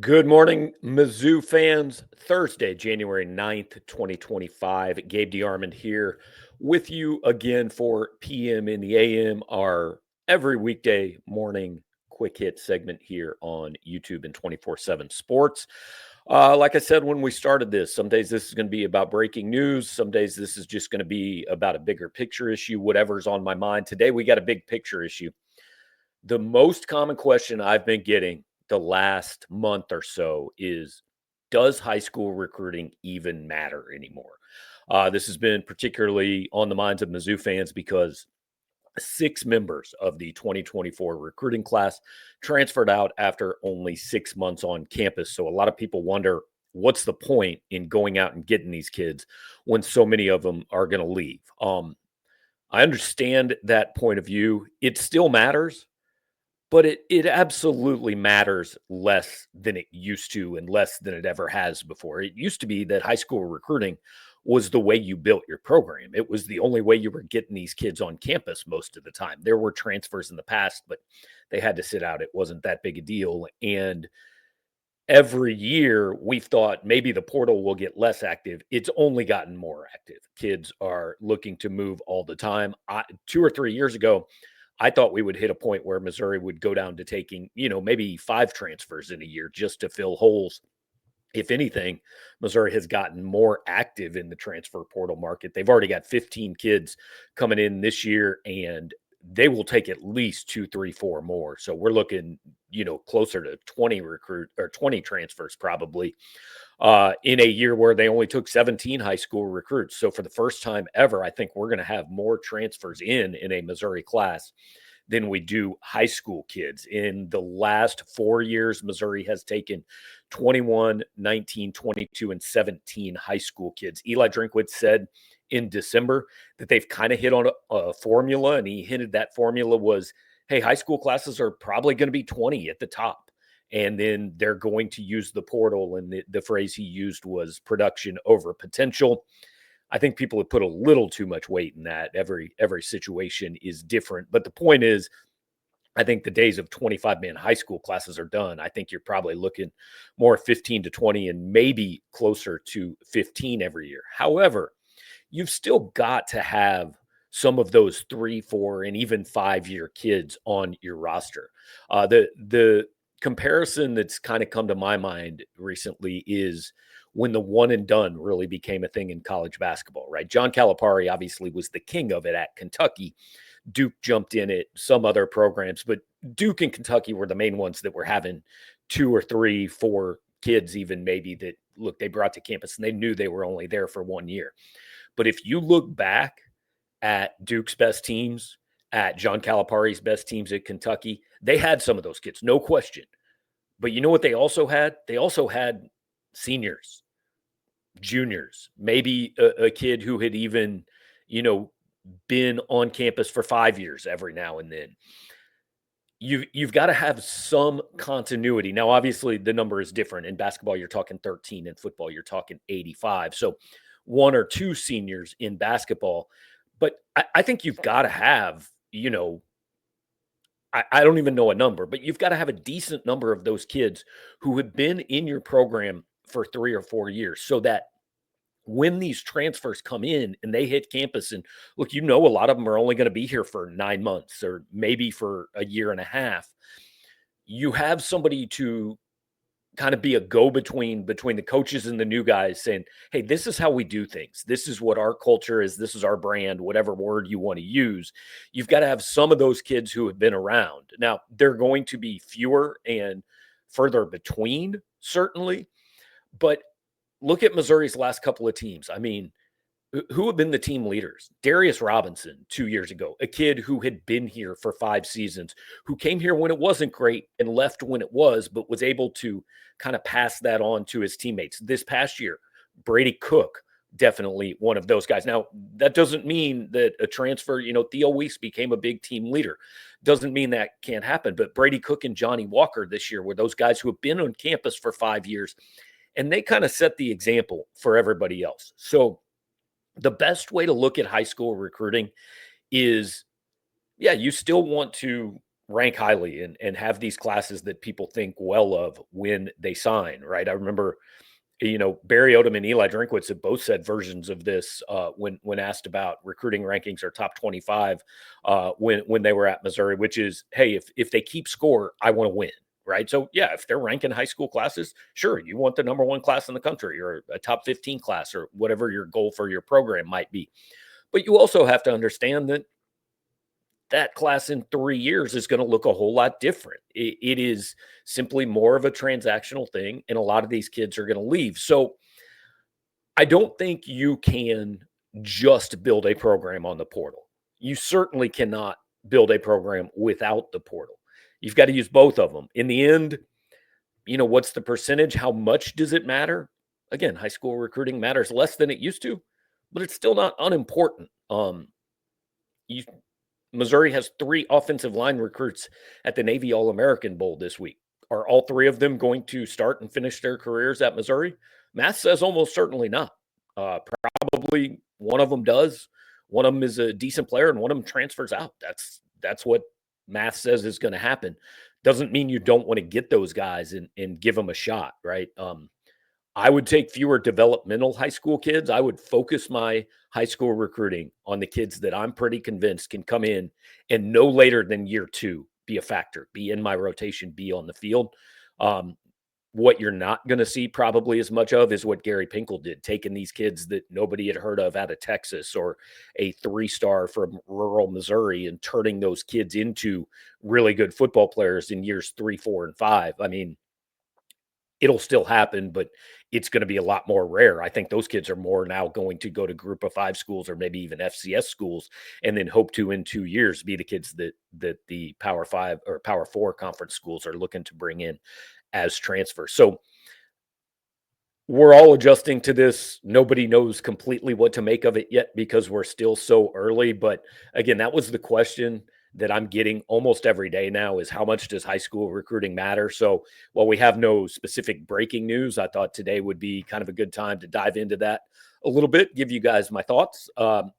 Good morning, Mizzou fans. Thursday, January 9th, 2025. Gabe DeArmond here with you again for PM in the AM, our every weekday morning quick hit segment here on YouTube and 24/7 Sports. Like I said when we started this, some days this is going to be about breaking news. Some days this is just going to be about a bigger picture issue, whatever's on my mind. Today, we got a big picture issue. The most common question I've been getting the last month or so is, does high school recruiting even matter anymore? This has been particularly on the minds of Mizzou fans because six members of the 2024 recruiting class transferred out after only 6 months on campus. So a lot of people wonder, what's the point in going out and getting these kids when so many of them are going to leave? I understand that point of view. It still matters, but it absolutely matters less than it used to and less than it ever has before. It used to be that high school recruiting was the way you built your program. It was the only way you were getting these kids on campus most of the time. There were transfers in the past, but they had to sit out. It wasn't that big a deal. And every year we've thought maybe the portal will get less active. It's only gotten more active. Kids are looking to move all the time. 2 or 3 years ago, I thought we would hit a point where Missouri would go down to taking, maybe five transfers in a year just to fill holes. If anything, Missouri has gotten more active in the transfer portal market. They've already got 15 kids coming in this year, and they will take at least two, three, four more. So we're looking, closer to 20 transfers probably in a year where they only took 17 high school recruits. So for the first time ever, I think we're going to have more transfers in a Missouri class than we do high school kids. In the last 4 years, Missouri has taken 21, 19, 22, and 17 high school kids. Eli Drinkwitz said in December that they've kind of hit on a formula, and he hinted that formula was, hey, high school classes are probably going to be 20 at the top. And then they're going to use the portal. And the phrase he used was production over potential. I think people have put a little too much weight in that. Every situation is different. But the point is, I think the days of 25-man high school classes are done. I think you're probably looking more 15 to 20 and maybe closer to 15 every year. However, you've still got to have some of those 3, 4, and even 5-year kids on your roster. The comparison that's kind of come to my mind recently is when the one and done really became a thing in college basketball, right? John Calipari obviously was the king of it at Kentucky. Duke jumped in it, some other programs, but Duke and Kentucky were the main ones that were having 2 or 3, 4 kids, even maybe that look, they brought to campus and they knew they were only there for 1 year. But if you look back at Duke's best teams, at John Calipari's best teams at Kentucky, they had some of those kids, no question. But you know what they also had? They also had seniors, juniors, maybe a kid who had even, you know, been on campus for 5 years every now and then. You've got to have some continuity. Now, obviously, the number is different. In basketball, you're talking 13. In football, you're talking 85. So one or two seniors in basketball. But I think you've got to have, I don't even know a number, but you've got to have a decent number of those kids who have been in your program for 3 or 4 years so that when these transfers come in and they hit campus, and look, a lot of them are only going to be here for 9 months or maybe for a year and a half. You have somebody to kind of be a between the coaches and the new guys saying, hey, this is how we do things. This is what our culture is. This is our brand, whatever word you want to use. You've got to have some of those kids who have been around. Now, they're going to be fewer and further between, certainly. But look at Missouri's last couple of teams. I mean, who have been the team leaders? Darius Robinson 2 years ago, a kid who had been here for 5 seasons, who came here when it wasn't great and left when it was, but was able to kind of pass that on to his teammates. This past year, Brady Cook, definitely one of those guys. Now, that doesn't mean that a transfer, Theo Weiss became a big team leader. Doesn't mean that can't happen. But Brady Cook and Johnny Walker this year were those guys who have been on campus for 5 years, and they kind of set the example for everybody else. So, the best way to look at high school recruiting is, yeah, you still want to rank highly and have these classes that people think well of when they sign, right? I remember, Barry Odom and Eli Drinkwitz have both said versions of this when asked about recruiting rankings or top 25 when they were at Missouri, which is, hey, if they keep score, I want to win, right? So yeah, if they're ranking high school classes, sure, you want the number one class in the country or a top 15 class or whatever your goal for your program might be. But you also have to understand that that class in 3 years is going to look a whole lot different. It is simply more of a transactional thing, and a lot of these kids are going to leave. So I don't think you can just build a program on the portal. You certainly cannot build a program without the portal. You've got to use both of them. In the end, what's the percentage? How much does it matter? Again, high school recruiting matters less than it used to, but it's still not unimportant. You Missouri has 3 offensive line recruits at the Navy All-American Bowl this week. Are all 3 of them going to start and finish their careers at Missouri? Math says almost certainly not. Uh, Probably one of them does. One of them is a decent player, and one of them transfers out. That's what math says is going to happen. Doesn't mean you don't want to get those guys and give them a shot, right? I would take fewer developmental high school kids. I would focus my high school recruiting on the kids that I'm pretty convinced can come in and no later than year 2 be a factor, be in my rotation, be on the field. Um, what you're not going to see probably as much of is what Gary Pinkel did, taking these kids that nobody had heard of out of Texas or a 3-star from rural Missouri and turning those kids into really good football players in years 3, 4, and 5. I mean, it'll still happen, but it's going to be a lot more rare. I think those kids are more now going to go to group of 5 schools or maybe even FCS schools and then hope to in 2 years be the kids that the Power 5 or Power 4 conference schools are looking to bring in as transfers. So we're all adjusting to this. Nobody knows completely what to make of it yet because we're still so early. But again, that was the question that I'm getting almost every day now is how much does high school recruiting matter? So while we have no specific breaking news, I thought today would be kind of a good time to dive into that a little bit, give you guys my thoughts.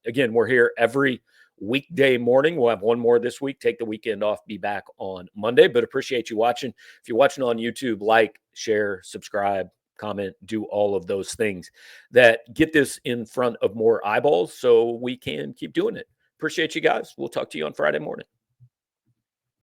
Again, we're here every weekday morning. We'll have one more this week. Take the weekend off, be back on Monday, but appreciate you watching. If you're watching on YouTube, like, share, subscribe, comment, do all of those things that get this in front of more eyeballs so we can keep doing it. Appreciate you guys. We'll talk to you on Friday morning.